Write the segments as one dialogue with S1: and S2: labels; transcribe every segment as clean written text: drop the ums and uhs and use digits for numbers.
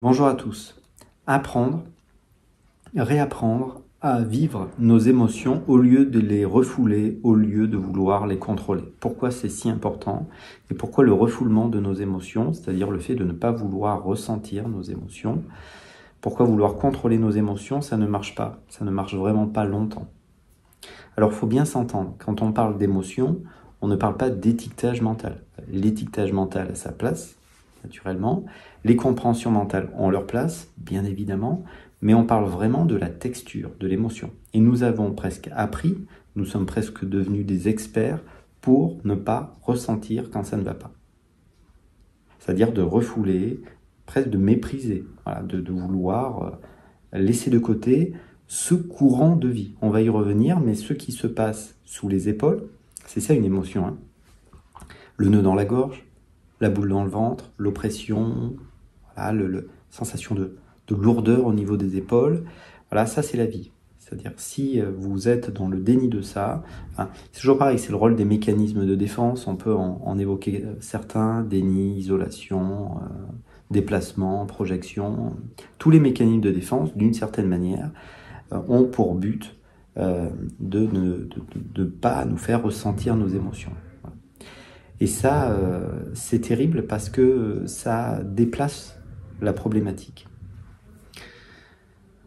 S1: Bonjour à tous. Apprendre, réapprendre à vivre nos émotions au lieu de les refouler, au lieu de vouloir les contrôler. Pourquoi c'est si important et pourquoi le refoulement de nos émotions, c'est-à-dire le fait de ne pas vouloir ressentir nos émotions, pourquoi vouloir contrôler nos émotions, ça ne marche pas, ça ne marche vraiment pas longtemps. Alors il faut bien s'entendre, quand on parle d'émotions, on ne parle pas d'étiquetage mental. L'étiquetage mental a sa place, naturellement. Les compréhensions mentales ont leur place, bien évidemment, mais on parle vraiment de la texture, de l'émotion. Et nous avons presque appris, nous sommes presque devenus des experts pour ne pas ressentir quand ça ne va pas. C'est-à-dire de refouler, presque de mépriser, voilà, de vouloir laisser de côté ce courant de vie. On va y revenir, mais ce qui se passe sous les épaules, c'est ça une émotion, hein. Le nœud dans la gorge, la boule dans le ventre, l'oppression, voilà, la sensation de lourdeur au niveau des épaules. Voilà, ça c'est la vie. C'est-à-dire si vous êtes dans le déni de ça, hein, c'est toujours pareil, c'est le rôle des mécanismes de défense, on peut en évoquer certains, déni, isolation, déplacement, projection. Tous les mécanismes de défense, d'une certaine manière, ont pour but de ne pas nous faire ressentir nos émotions. Et ça, c'est terrible parce que ça déplace la problématique.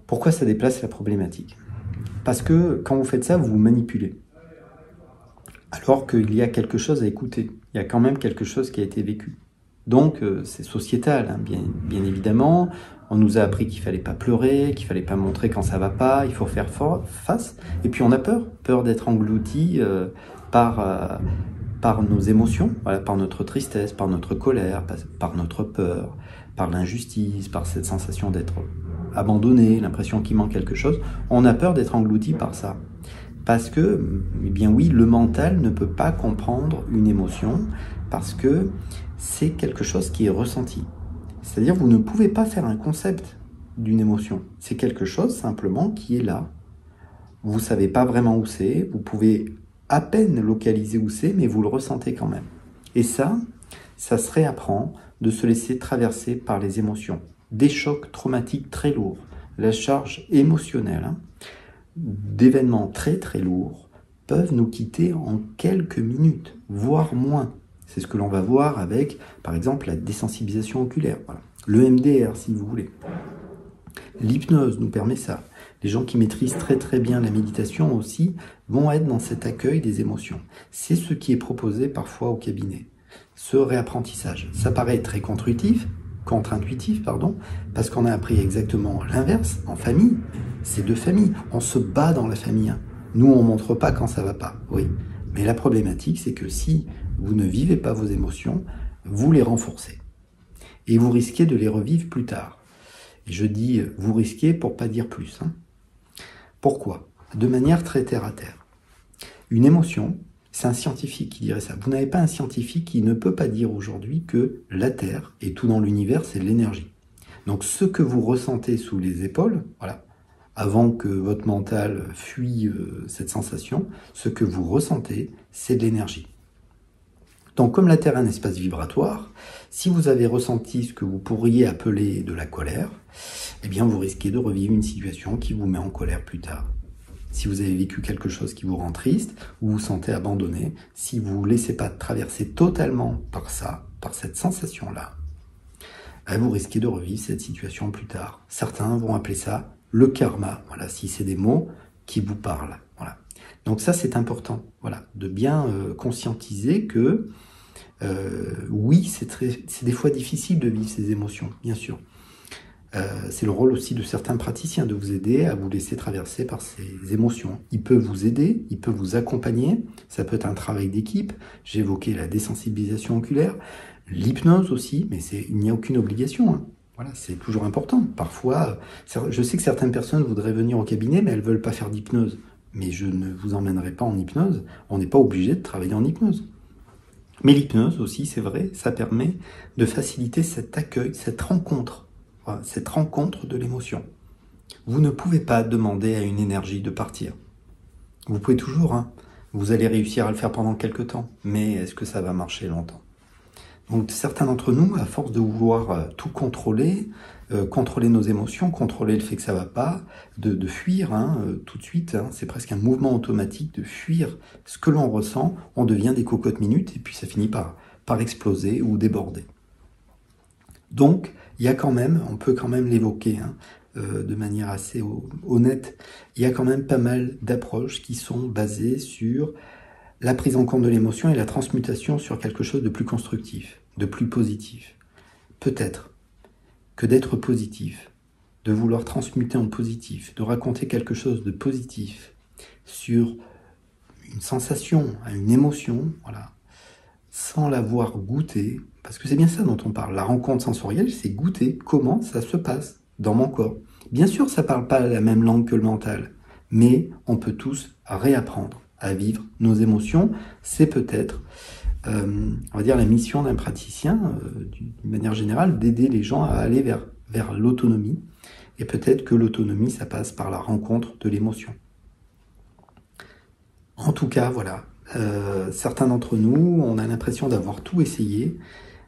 S1: Pourquoi ça déplace la problématique? Parce que quand vous faites ça, vous vous manipulez. Alors qu'il y a quelque chose à écouter. Il y a quand même quelque chose qui a été vécu. Donc, c'est sociétal, hein, bien évidemment. On nous a appris qu'il ne fallait pas pleurer, qu'il ne fallait pas montrer quand ça ne va pas, il faut faire face. Et puis on a peur d'être englouti par nos émotions, voilà, par notre tristesse, par notre colère, par notre peur, par l'injustice, par cette sensation d'être abandonné, l'impression qu'il manque quelque chose. On a peur d'être englouti par ça. Parce que, eh bien oui, le mental ne peut pas comprendre une émotion parce que c'est quelque chose qui est ressenti. C'est-à-dire vous ne pouvez pas faire un concept d'une émotion. C'est quelque chose simplement qui est là. Vous ne savez pas vraiment où c'est, vous pouvez à peine localiser où c'est, mais vous le ressentez quand même. Et ça se réapprend de se laisser traverser par les émotions. Des chocs traumatiques très lourds, la charge émotionnelle, hein, d'événements très très lourds peuvent nous quitter en quelques minutes, voire moins. C'est ce que l'on va voir avec, par exemple, la désensibilisation oculaire, voilà. Le MDR si vous voulez. L'hypnose nous permet ça. Les gens qui maîtrisent très très bien la méditation aussi vont être dans cet accueil des émotions. C'est ce qui est proposé parfois au cabinet. Ce réapprentissage, ça paraît très contre-intuitif, parce qu'on a appris exactement l'inverse en famille. C'est de famille. On se bat dans la famille, hein. Nous, on ne montre pas quand ça ne va pas, oui. Mais la problématique, c'est que si vous ne vivez pas vos émotions, vous les renforcez. Et vous risquez de les revivre plus tard. Et je dis vous risquez pour pas dire plus, hein. Pourquoi? De manière très terre à terre. Une émotion, c'est un scientifique qui dirait ça. Vous n'avez pas un scientifique qui ne peut pas dire aujourd'hui que la Terre et tout dans l'univers, c'est de l'énergie. Donc ce que vous ressentez sous les épaules, voilà, avant que votre mental fuit cette sensation, ce que vous ressentez, c'est de l'énergie. Donc comme la Terre est un espace vibratoire, si vous avez ressenti ce que vous pourriez appeler de la colère, eh bien vous risquez de revivre une situation qui vous met en colère plus tard. Si vous avez vécu quelque chose qui vous rend triste, ou vous vous sentez abandonné, si vous ne vous laissez pas traverser totalement par ça, par cette sensation-là, vous risquez de revivre cette situation plus tard. Certains vont appeler ça le karma, voilà, si c'est des mots qui vous parlent. Voilà. Donc ça c'est important, voilà, de bien conscientiser que oui, c'est des fois difficile de vivre ces émotions, bien sûr. C'est le rôle aussi de certains praticiens de vous aider à vous laisser traverser par ces émotions. Ils peuvent vous aider, ils peuvent vous accompagner, ça peut être un travail d'équipe. J'ai évoqué la désensibilisation oculaire, l'hypnose aussi, mais il n'y a aucune obligation, hein. Voilà, c'est toujours important. Parfois, je sais que certaines personnes voudraient venir au cabinet, mais elles ne veulent pas faire d'hypnose. Mais je ne vous emmènerai pas en hypnose, on n'est pas obligé de travailler en hypnose. Mais l'hypnose aussi, c'est vrai, ça permet de faciliter cet accueil, cette rencontre de l'émotion. Vous ne pouvez pas demander à une énergie de partir. Vous pouvez toujours, hein, vous allez réussir à le faire pendant quelques temps, mais est-ce que ça va marcher longtemps? Donc certains d'entre nous, à force de vouloir tout contrôler, contrôler nos émotions, contrôler le fait que ça va pas, de fuir tout de suite, c'est presque un mouvement automatique de fuir ce que l'on ressent, on devient des cocottes minutes et puis ça finit par exploser ou déborder. Donc, il y a quand même, on peut quand même l'évoquer de manière assez honnête, il y a quand même pas mal d'approches qui sont basées sur la prise en compte de l'émotion et la transmutation sur quelque chose de plus constructif, de plus positif. Peut-être que d'être positif, de vouloir transmuter en positif, de raconter quelque chose de positif sur une sensation, une émotion, voilà, sans l'avoir goûté, parce que c'est bien ça dont on parle. La rencontre sensorielle, c'est goûter comment ça se passe dans mon corps. Bien sûr, ça ne parle pas la même langue que le mental, mais on peut tous réapprendre à vivre nos émotions. C'est peut-être, on va dire, la mission d'un praticien, d'une manière générale, d'aider les gens à aller vers l'autonomie. Et peut-être que l'autonomie, ça passe par la rencontre de l'émotion. En tout cas, voilà. Certains d'entre nous, on a l'impression d'avoir tout essayé,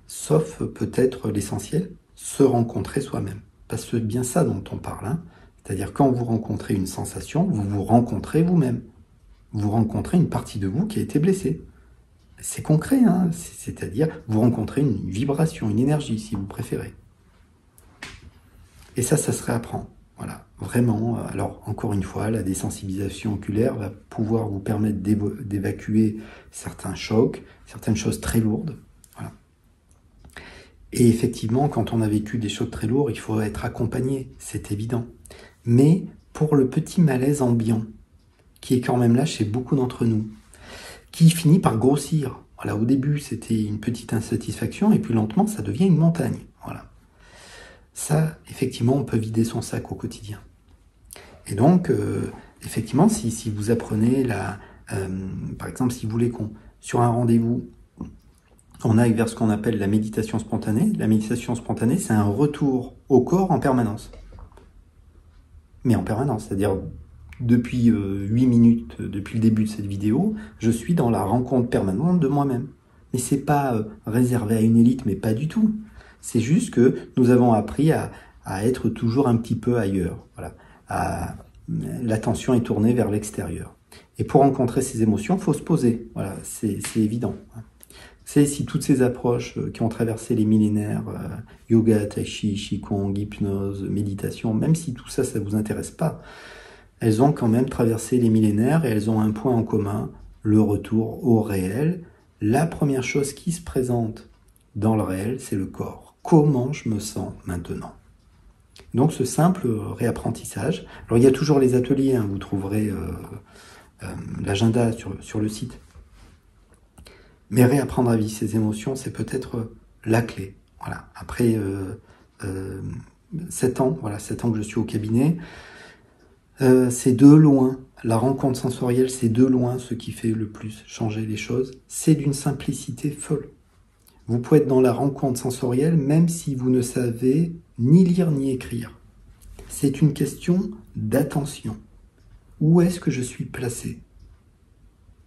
S1: sauf peut-être l'essentiel, se rencontrer soi-même. Parce que c'est bien ça dont on parle. C'est-à-dire quand vous rencontrez une sensation, vous vous rencontrez vous-même. Vous rencontrez une partie de vous qui a été blessée. C'est concret, c'est-à-dire vous rencontrez une vibration, une énergie, si vous préférez. Et ça se réapprend. Voilà, vraiment. Alors, encore une fois, la désensibilisation oculaire va pouvoir vous permettre d'évacuer certains chocs, certaines choses très lourdes. Voilà. Et effectivement, quand on a vécu des chocs très lourds, il faut être accompagné, c'est évident. Mais pour le petit malaise ambiant, qui est quand même là chez beaucoup d'entre nous, qui finit par grossir. Voilà, au début, c'était une petite insatisfaction, et puis lentement, ça devient une montagne. Voilà. Ça, effectivement, on peut vider son sac au quotidien. Et donc, effectivement, si vous apprenez, par exemple, si vous voulez sur un rendez-vous, on aille vers ce qu'on appelle la méditation spontanée. La méditation spontanée, c'est un retour au corps en permanence. Mais en permanence, c'est-à-dire depuis 8 minutes, depuis le début de cette vidéo, je suis dans la rencontre permanente de moi-même. Mais c'est pas réservé à une élite, mais pas du tout. C'est juste que nous avons appris à être toujours un petit peu ailleurs. Voilà. L'attention est tournée vers l'extérieur. Et pour rencontrer ces émotions, il faut se poser. Voilà, c'est évident. C'est si toutes ces approches qui ont traversé les millénaires, yoga, tai chi, qigong, hypnose, méditation, même si tout ça, ça ne vous intéresse pas, elles ont quand même traversé les millénaires et elles ont un point en commun, le retour au réel. La première chose qui se présente dans le réel, c'est le corps. Comment je me sens maintenant? Donc ce simple réapprentissage. Alors il y a toujours les ateliers, vous trouverez l'agenda sur le site. Mais réapprendre à vivre ses émotions, c'est peut-être la clé. Voilà. Après 7 ans, voilà, 7 ans que je suis au cabinet, c'est de loin, la rencontre sensorielle, c'est de loin ce qui fait le plus changer les choses. C'est d'une simplicité folle. Vous pouvez être dans la rencontre sensorielle même si vous ne savez ni lire ni écrire. C'est une question d'attention. Où est-ce que je suis placé?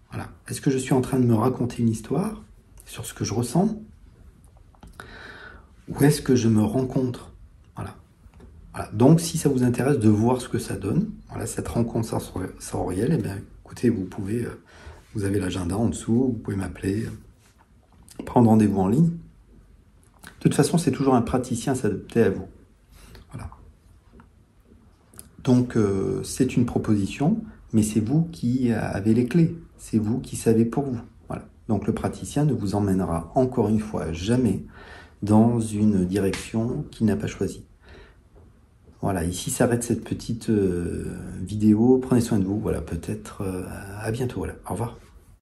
S1: Voilà. Est-ce que je suis en train de me raconter une histoire sur ce que je ressens? Ou est-ce que je me rencontre? Voilà. Voilà. Donc, si ça vous intéresse de voir ce que ça donne, voilà, cette rencontre sensorielle, eh bien, écoutez, vous avez l'agenda en dessous, vous pouvez m'appeler, prendre rendez-vous en ligne. De toute façon, c'est toujours un praticien s'adapter à vous. Voilà. Donc, c'est une proposition, mais c'est vous qui avez les clés. C'est vous qui savez pour vous. Voilà. Donc, le praticien ne vous emmènera encore une fois jamais dans une direction qu'il n'a pas choisie. Voilà, ici s'arrête cette petite vidéo. Prenez soin de vous. Voilà, peut-être à bientôt. Voilà. Au revoir.